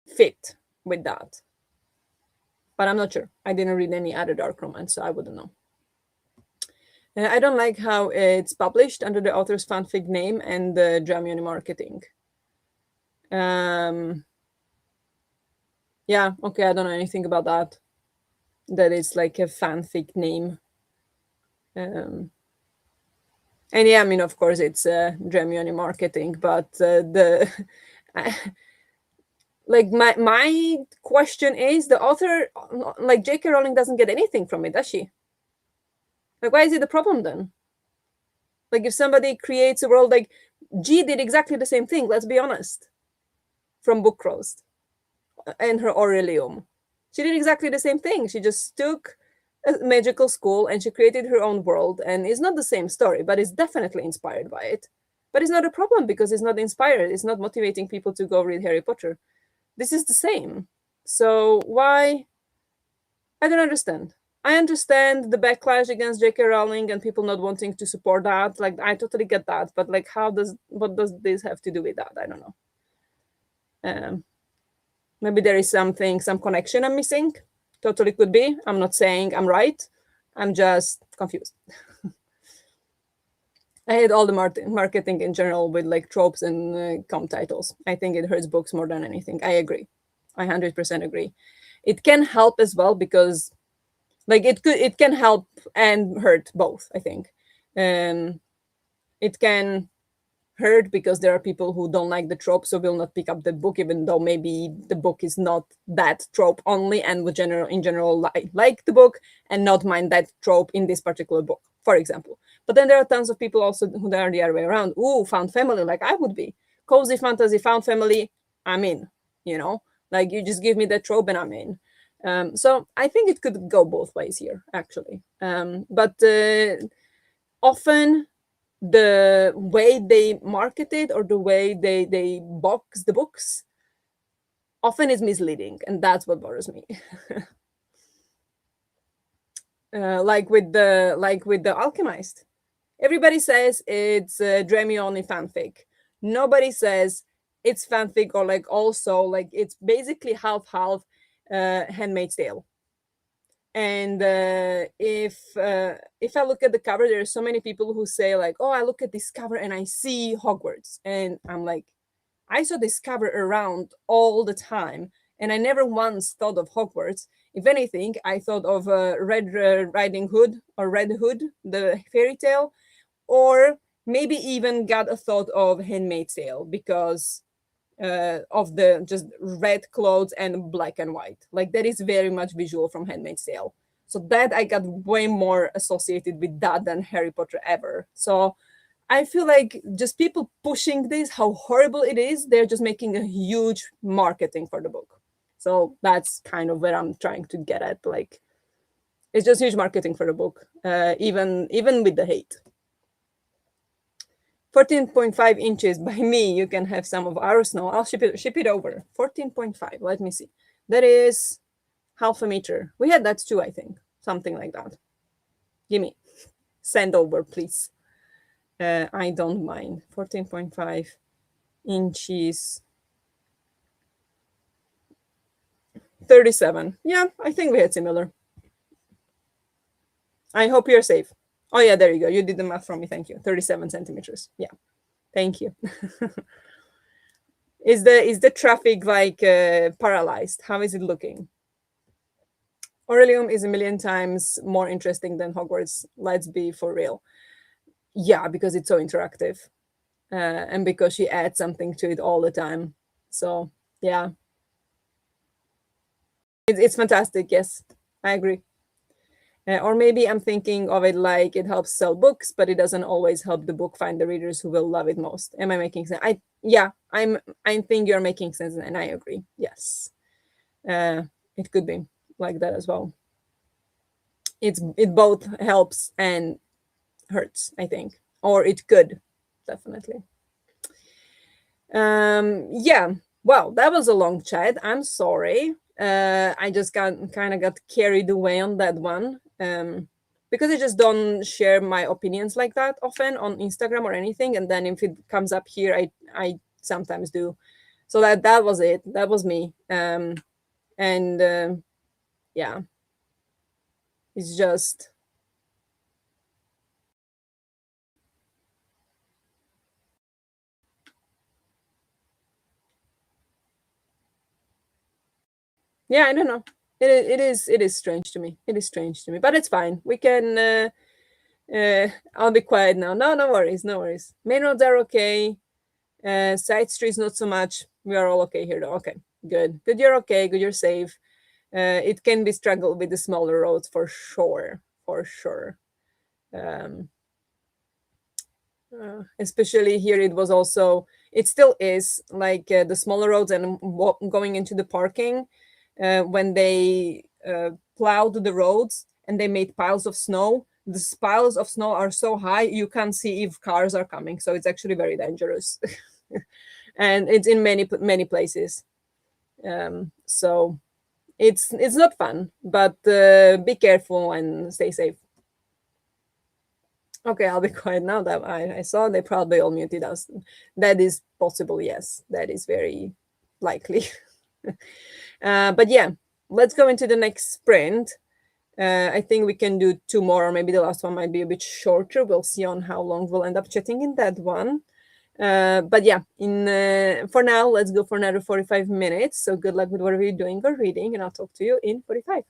fit with that. But I'm not sure. I didn't read any other dark romance, so I wouldn't know. I don't like how it's published under the author's fanfic name and the Dramyoni marketing. Yeah, okay, I don't know anything about that. That is like a fanfic name. Um, and yeah, I mean, of course, it's Dremioni marketing, but the like my question is, the author, like J.K. Rowling, doesn't get anything from it, does she? Like, why is it the problem then? Like, if somebody creates a world, like G did exactly the same thing. Let's be honest. From Book Roast and her Aurelium, she did exactly the same thing. She just took a magical school and she created her own world, and it's not the same story, but it's definitely inspired by it. But it's not a problem because it's not inspired. It's not motivating people to go read Harry Potter. This is the same. So why? I don't understand. I understand the backlash against J.K. Rowling and people not wanting to support that. Like, I totally get that. But like, what does this have to do with that? I don't know. Um, Maybe there is something, some connection I'm missing. Totally could be. I'm not saying I'm right. I'm just confused. I hate all the marketing in general with like tropes and com titles. I think it hurts books more than anything. I agree. I 100% agree. It can help as well because like it can help and hurt both, I think. Um it can hurt because there are people who don't like the trope, so will not pick up the book, even though maybe the book is not that trope only, and would in general like the book and not mind that trope in this particular book, for example. But then there are tons of people also who are the other way around. Ooh, found family, like I would be. Cozy fantasy, found family, I'm in. You know, like you just give me that trope and I'm in. So I think it could go both ways here, actually. But often the way they market it or the way they box the books often is misleading, and that's what bothers me. Like with the Alchemist, everybody says it's Dremi only fanfic. Nobody says it's fanfic, or like also like it's basically half half Handmaid's Tale. And if I look at the cover, there are so many people who say like, oh, I look at this cover and I see Hogwarts, and I'm like, I saw this cover around all the time, and I never once thought of Hogwarts. If anything, I thought of Red Riding Hood or Red Hood, the fairy tale, or maybe even got a thought of Handmaid's Tale because of the just red clothes and black and white. Like that is very much visual from Handmaid's Tale. So that I got way more associated with that than Harry Potter ever. So I feel like just people pushing this, how horrible it is, they're just making a huge marketing for the book. So that's kind of where I'm trying to get at. Like it's just huge marketing for the book, even with the hate. 14.5 inches by me, you can have some of our snow. I'll ship it over. 14.5, let me see. That is half a meter. We had that too, I think. Something like that. Give me. Send over, please. I don't mind. 14.5 inches. 37. Yeah, I think we had similar. I hope you're safe. Oh, yeah, there you go. You did the math for me. Thank you. 37 centimeters. Yeah, thank you. Is the traffic like paralyzed? How is it looking? Aurelium is a million times more interesting than Hogwarts. Let's be for real. Yeah, because it's so interactive, and because she adds something to it all the time. So yeah, it's fantastic. Yes, I agree. Or maybe I'm thinking of it like it helps sell books, but it doesn't always help the book find the readers who will love it most. Am I making sense? I think you're making sense, and I agree. Yes, uh, it could be like that as well. It both helps and hurts, I think, or it could definitely. Yeah, well, that was a long chat. I'm sorry. I just got kind of got carried away on that one. Because I just don't share my opinions like that often on Instagram or anything, and then if it comes up here, I sometimes do. So that was it. That was me. And yeah, it's just Yeah, I don't know. It is strange to me. It is strange to me, but it's fine. We can. I'll be quiet now. No, no worries, no worries. Main roads are okay. Side streets not so much. We are all okay here though. Okay, good, good. You're okay. Good. You're safe. It can be struggle with the smaller roads for sure, for sure. Um, Especially here, it was also. It still is like the smaller roads and going into the parking when they plowed the roads and they made piles of snow. The piles of snow are so high you can't see if cars are coming, so it's actually very dangerous. And it's in many places. So it's not fun, but be careful and stay safe. Okay, I'll be quiet now that I saw they probably all muted us. That is possible, yes. That is very likely. But yeah, let's go into the next sprint. I think we can do two more, or maybe the last one might be a bit shorter. We'll see on how long we'll end up chatting in that one. But yeah, in for now, let's go for another 45 minutes. So good luck with whatever you're doing or reading, and I'll talk to you in 45.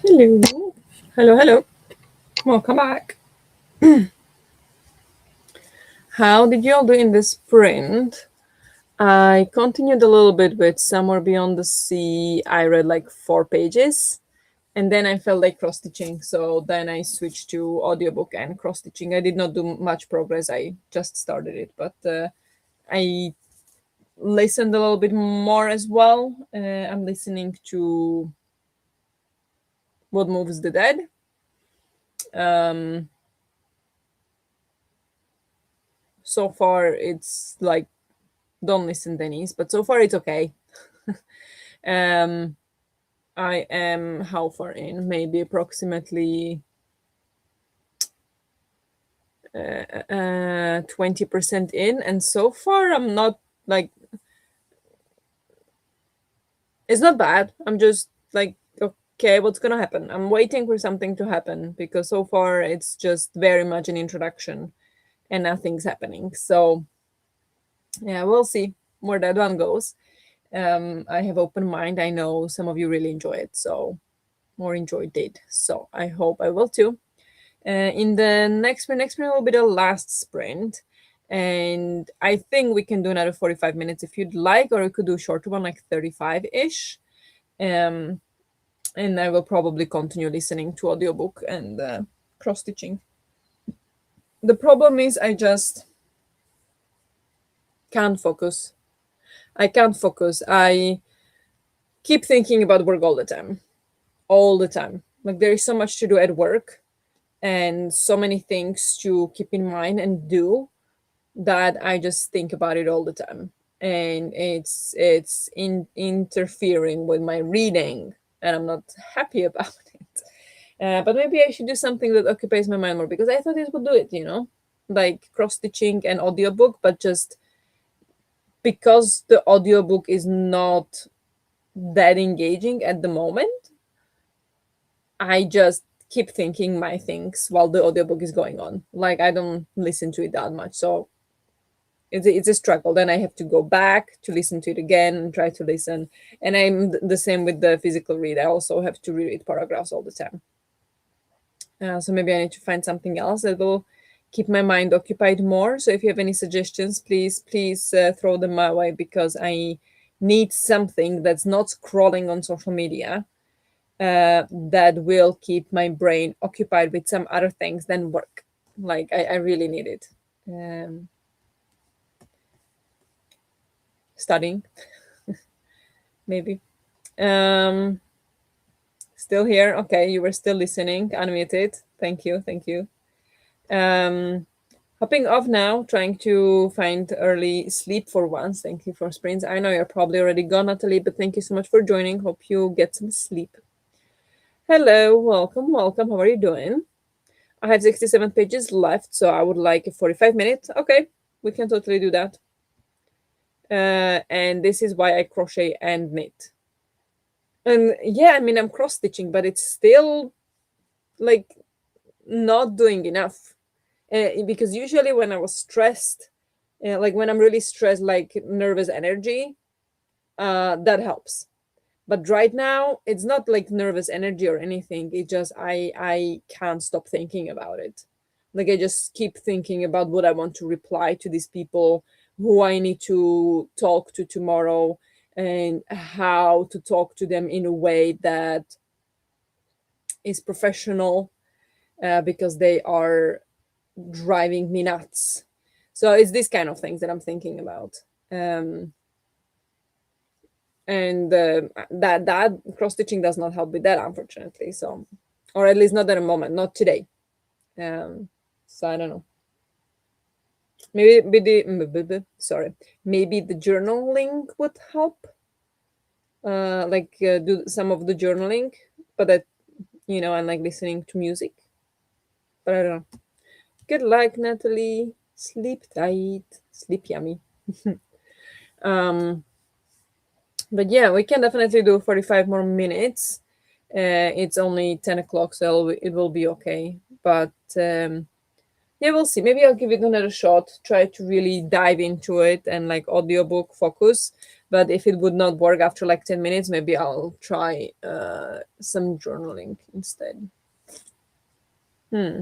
Hello. Hello, hello. Welcome back. How did you all do in the sprint? I continued a little bit with Somewhere Beyond the Sea. I read like 4 pages and then I felt like cross stitching. So then I switched to audiobook and cross stitching. I did not do much progress. I just started it, but I listened a little bit more as well. I'm listening to What Moves the Dead. Um, so far, it's like, don't listen, Denise, but so far it's okay. um, I am how far in? Maybe approximately 20% in, and so far I'm not like, it's not bad. I'm just like, okay, what's gonna happen? I'm waiting for something to happen because so far it's just very much an introduction and nothing's happening. So yeah, we'll see where that one goes. I have open mind. I know some of you really enjoy it, so more enjoyed it. So I hope I will too. In the next sprint will be the last sprint, and I think we can do another 45 minutes if you'd like, or we could do a shorter one like 35 ish. Um, and I will probably continue listening to audiobook and cross stitching. The problem is I just can't focus. I can't focus. I keep thinking about work all the time. Like there is so much to do at work and so many things to keep in mind and do that I just think about it all the time. And it's interfering with my reading, and I'm not happy about it. But maybe I should do something that occupies my mind more because I thought this would do it, like cross stitching and audiobook, but just because the audiobook is not that engaging at the moment, I just keep thinking my things while the audiobook is going on. Like I don't listen to it that much. So it's a struggle. Then I have to go back to listen to it again and try to listen. And I'm the same with the physical read. I also have to reread paragraphs all the time. So maybe I need to find something else that will keep my mind occupied more. So if you have any suggestions, please throw them my way because I need something that's not scrolling on social media, that will keep my brain occupied with some other things than work. Like I really need it. Studying, maybe. Um, Still here. Okay, you were still listening. Unmuted. Thank you. Thank you. Um, Hopping off now, trying to find early sleep for once. Thank you for sprints. I know you're probably already gone, Natalie, but thank you so much for joining. Hope you get some sleep. Hello, welcome, welcome. How are you doing? I have 67 pages left, so I would like a 45 minutes. Okay, we can totally do that. And this is why I crochet and knit. And yeah, I mean, I'm cross stitching, but it's still like not doing enough. Because usually when I was stressed, like when I'm really stressed, like nervous energy, that helps. But right now, it's not like nervous energy or anything. It just I can't stop thinking about it. Like I just keep thinking about what I want to reply to these people, who I need to talk to tomorrow, and how to talk to them in a way that is professional, because they are driving me nuts. So it's this kind of things that I'm thinking about. Um, and that cross stitching does not help with that, unfortunately. So, or at least not at the moment, not today. So I don't know. Maybe sorry, maybe the journaling would help. Like do some of the journaling, but that, and like listening to music. But I don't know. Good luck, Natalie. Sleep tight. Sleep yummy. um, but yeah, we can definitely do 45 more minutes. It's only 10 o'clock, so it will be okay. But yeah, we'll see. Maybe I'll give it another shot, try to really dive into it and like audiobook focus. But if it would not work after like 10 minutes, maybe I'll try some journaling instead. Hmm.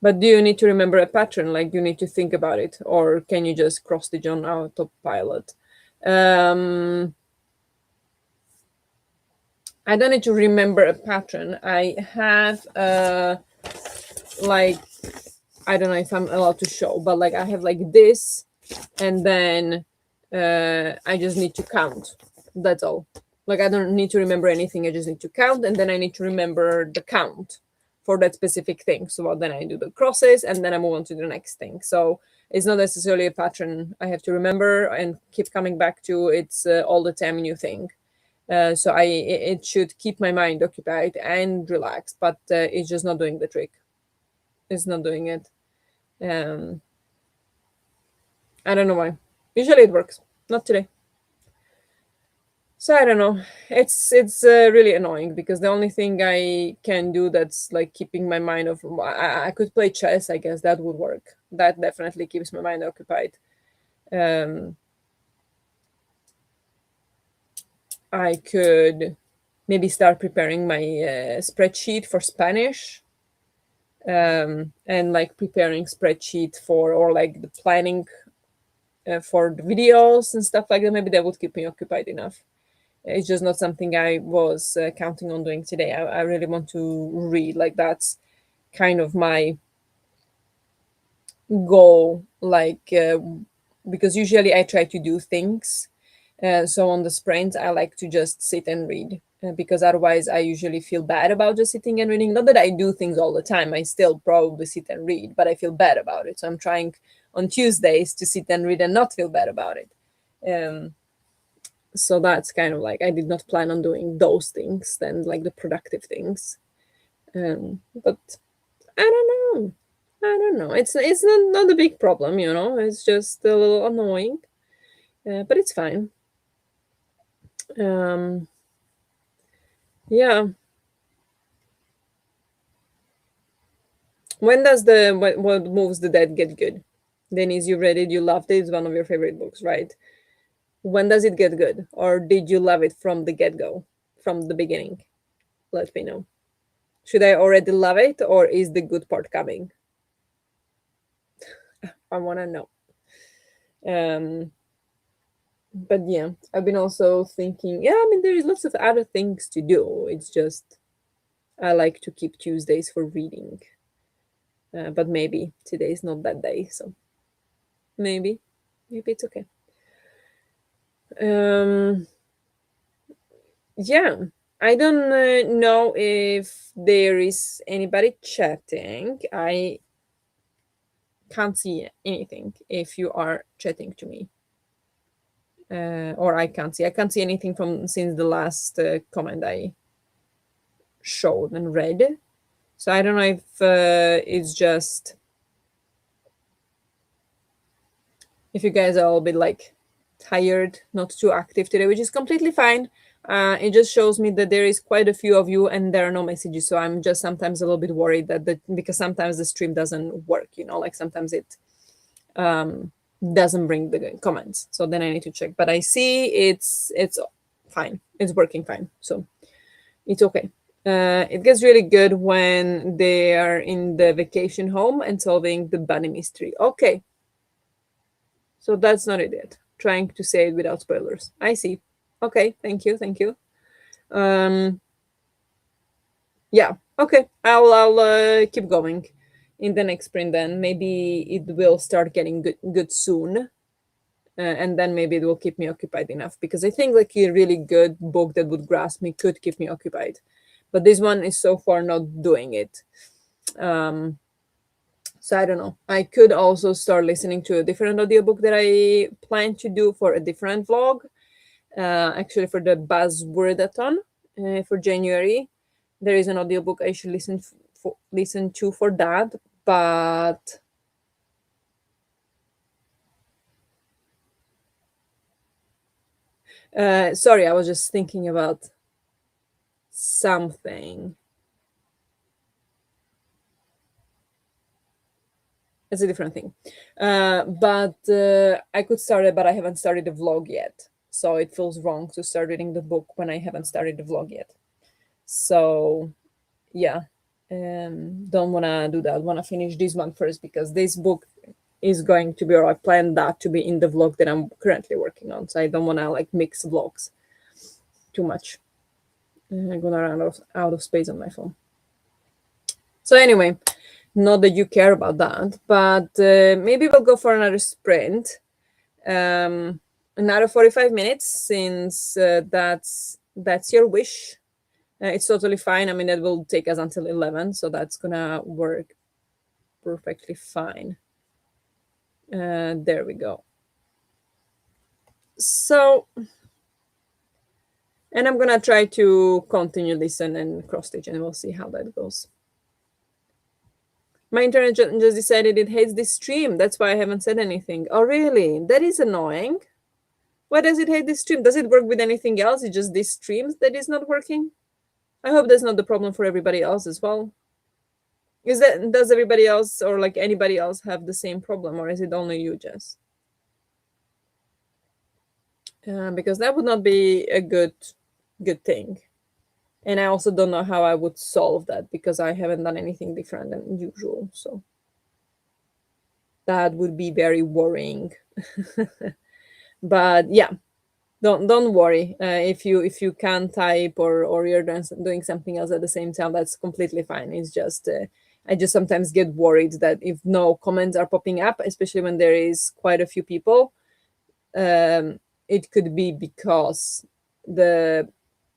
But do you need to remember a pattern? Like, you need to think about it, or can you just cross stitch on autopilot? Um, I don't need to remember a pattern. I have like, I don't know if I'm allowed to show, but like I have like this, and then I just need to count. That's all. Like I don't need to remember anything. I just need to count, and then I need to remember the count for that specific thing. So then I do the crosses, and then I move on to the next thing. So it's not necessarily a pattern I have to remember and keep coming back to. It's all the time a new thing. So it should keep my mind occupied and relaxed, but it's just not doing the trick. It's not doing it. Um, I don't know why. Usually it works. Not today. So I don't know. It's really annoying because the only thing I can do that's like keeping my mind off. I could play chess. I guess that would work. That definitely keeps my mind occupied. Um, I could maybe start preparing my spreadsheet for Spanish, and like preparing spreadsheet for, or like the planning for the videos and stuff like that. Maybe that would keep me occupied enough. It's just not something I was counting on doing today. I really want to read. Like that's kind of my goal. Like because usually I try to do things. So on the sprints, I like to just sit and read, because otherwise I usually feel bad about just sitting and reading. Not that I do things all the time. I still probably sit and read, but I feel bad about it. So I'm trying on Tuesdays to sit and read and not feel bad about it. Um, so that's kind of like, I did not plan on doing those things, then like the productive things. But I don't know. I don't know. It's not a big problem, you know. It's just a little annoying, but it's fine. Um, yeah. When does the what moves the dead get good? Denise, you read it. You loved it. It's one of your favorite books, right? When does it get good, or did you love it from the get go, from the beginning? Let me know. Should I already love it, or is the good part coming? I want to know. Um, but yeah, I've been also thinking, yeah, I mean, there is lots of other things to do. It's just I like to keep Tuesdays for reading. But maybe today's not that day, so maybe, maybe it's okay. Um, yeah, I don't know if there is anybody chatting. I can't see anything if you are chatting to me. Or I can't see. I can't see anything from since the last comment I showed and read. So I don't know if it's just if you guys are all a bit like tired, not too active today, which is completely fine. It just shows me that there is quite a few of you and there are no messages. So I'm just sometimes a little bit worried that because sometimes the stream doesn't work, you know, like sometimes it um, doesn't bring the comments. So then I need to check. But I see it's fine. It's working fine. So it's okay. It gets really good when they are in the vacation home and solving the bunny mystery. Okay, so that's not it yet. Trying to say it without spoilers. I see. Okay, thank you, thank you. Um, yeah, okay. I'll keep going in the next sprint. Then maybe it will start getting good soon, and then maybe it will keep me occupied enough because I think like a really good book that would grasp me could keep me occupied, but this one is so far not doing it. Um, so I don't know. I could also start listening to a different audiobook that I plan to do for a different vlog, actually for the buzzwordathon for January. There is an audiobook I should listen to for that, but sorry, I was just thinking about something. It's a different thing. But I could start it, but I haven't started the vlog yet. So it feels wrong to start reading the book when I haven't started the vlog yet. So yeah, don't wanna do that. Wanna finish this one first because this book is going to be, or I plan that to be in the vlog that I'm currently working on. So I don't wanna like mix vlogs too much. I'm gonna run out of space on my phone. So anyway, not that you care about that, but maybe we'll go for another sprint. Another 45 minutes, since that's your wish. It's totally fine. I mean, that will take us until 11, so that's gonna work perfectly fine. There we go. So, and I'm gonna try to continue listen and cross stitch, and we'll see how that goes. My internet just decided it hates this stream. That's why I haven't said anything. Oh, really? That is annoying. Why does it hate this stream? Does it work with anything else? It's just this stream that is not working? I hope that's not the problem for everybody else as well. Does everybody else or like anybody else have the same problem, or is it only you, Jess? Because that would not be a good thing. And I also don't know how I would solve that because I haven't done anything different than usual. So that would be very worrying. But yeah, don't worry. If you can't type, or you're doing something else at the same time, that's completely fine. It's just I just sometimes get worried that if no comments are popping up, especially when there is quite a few people, it could be because the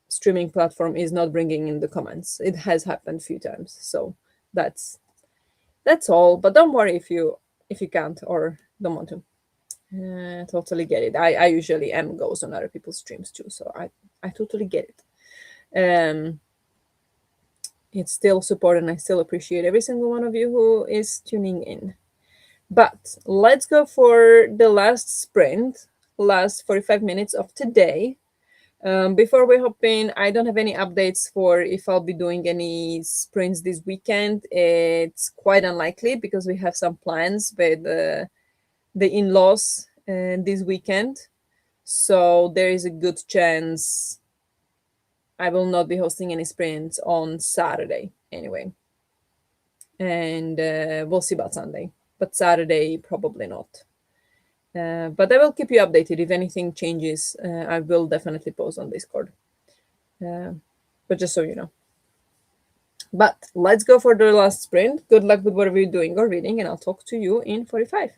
streaming platform is not bringing in the comments. It has happened a few times, so that's all. But don't worry if you can't or don't want to. Totally get it. I usually am goes on other people's streams too, so I totally get it. It's still support, and I still appreciate every single one of you who is tuning in. But let's go for the last sprint, last 45 minutes of today. Before we hop in, I don't have any updates for if I'll be doing any sprints this weekend. It's quite unlikely because we have some plans with the in-laws this weekend. So there is a good chance I will not be hosting any sprints on Saturday anyway. And we'll see about Sunday. But Saturday, probably not. But I will keep you updated. If anything changes, I will definitely post on Discord. But just so you know. But let's go for the last sprint. Good luck with whatever you're doing or reading, and I'll talk to you in 45.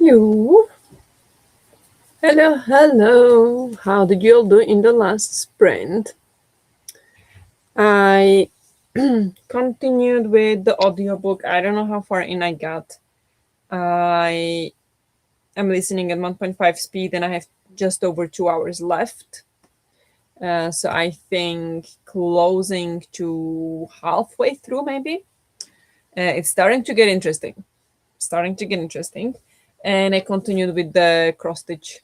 Hello, hello, hello. How did you all do in the last sprint? I continued with the audiobook. I don't know how far in I got. I am listening at 1.5 speed and I have just over 2 hours left. So I think closing to halfway through, maybe. It's starting to get interesting. Starting to get interesting. And I continued with the cross stitch.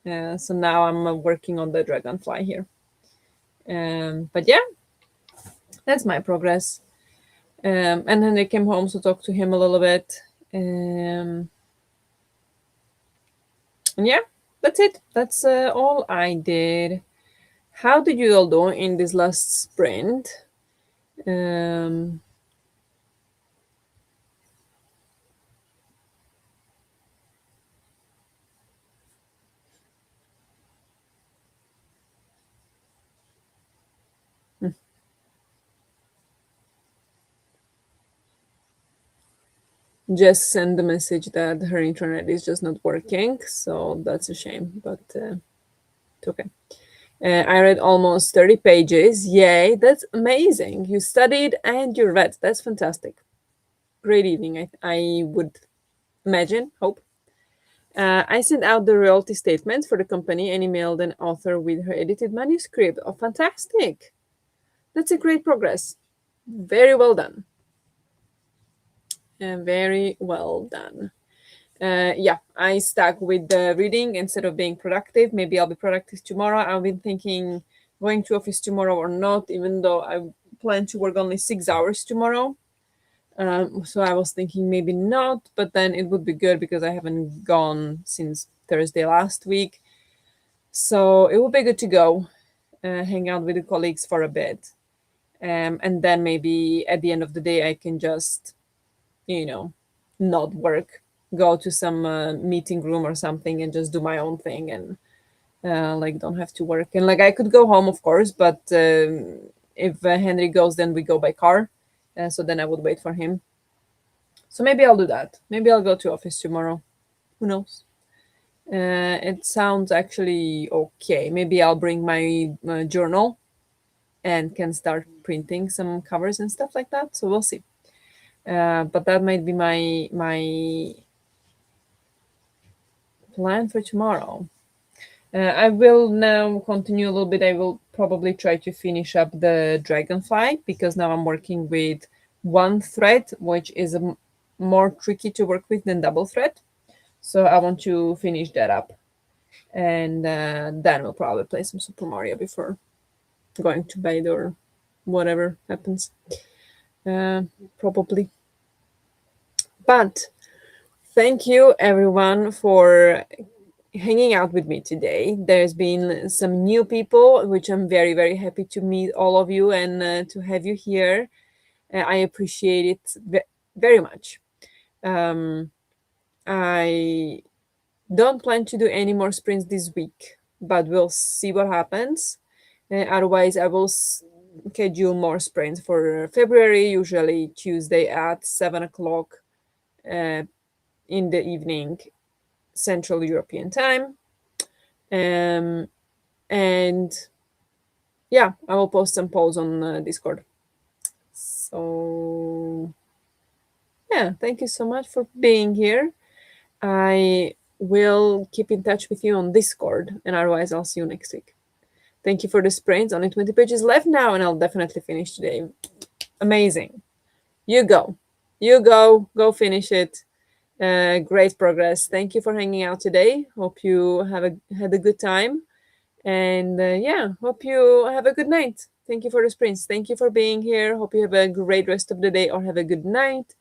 So now I'm working on the dragonfly here. But yeah, that's my progress. And then I came home to talk to him a little bit. And yeah, that's it. That's all I did. How did you all do in this last sprint? Um, just send the message that her internet is just not working. So that's a shame, but it's okay. I read almost 30 pages. Yay, that's amazing. You studied and you read. That's fantastic. Great evening, I would imagine, hope. I sent out the royalty statements for the company and emailed an author with her edited manuscript. Oh, fantastic. That's a great progress. Very well done. Very well done. Yeah, I stuck with the reading instead of being productive. Maybe I'll be productive tomorrow. I've been thinking going to office tomorrow or not, even though I plan to work only 6 hours tomorrow. So I was thinking maybe not, but then it would be good because I haven't gone since Thursday last week. So it would be good to go, hang out with the colleagues for a bit. And then maybe at the end of the day, I can just, you know, not work, go to some meeting room or something and just do my own thing and like don't have to work. And like I could go home, of course, but if Henry goes, then we go by car. So then I would wait for him. So maybe I'll do that. Maybe I'll go to office tomorrow. Who knows? It sounds actually okay. Maybe I'll bring my journal and can start printing some covers and stuff like that. So we'll see. But that might be my plan for tomorrow. I will now continue a little bit. I will probably try to finish up the dragonfly because now I'm working with one thread, which is more tricky to work with than double thread. So I want to finish that up. And then we'll probably play some Super Mario before going to bed or whatever happens. Uh, Probably. But thank you everyone for hanging out with me today. There's been some new people, which I'm very, very happy to meet all of you and to have you here. I appreciate it very much. Um, I don't plan to do any more sprints this week, but we'll see what happens. Otherwise, I will schedule more sprints for February, usually Tuesday at 7 o'clock uh, in the evening, Central European time. Um, and yeah, I will post some polls on Discord. So yeah, thank you so much for being here. I will keep in touch with you on Discord, and otherwise, I'll see you next week. Thank you for the sprints. Only 20 pages left now, and I'll definitely finish today. Amazing. You go. You go. Go finish it. Great progress. Thank you for hanging out today. Hope you had a good time. And yeah, hope you have a good night. Thank you for the sprints. Thank you for being here. Hope you have a great rest of the day or have a good night.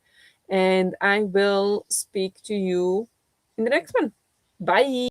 And I will speak to you in the next one. Bye.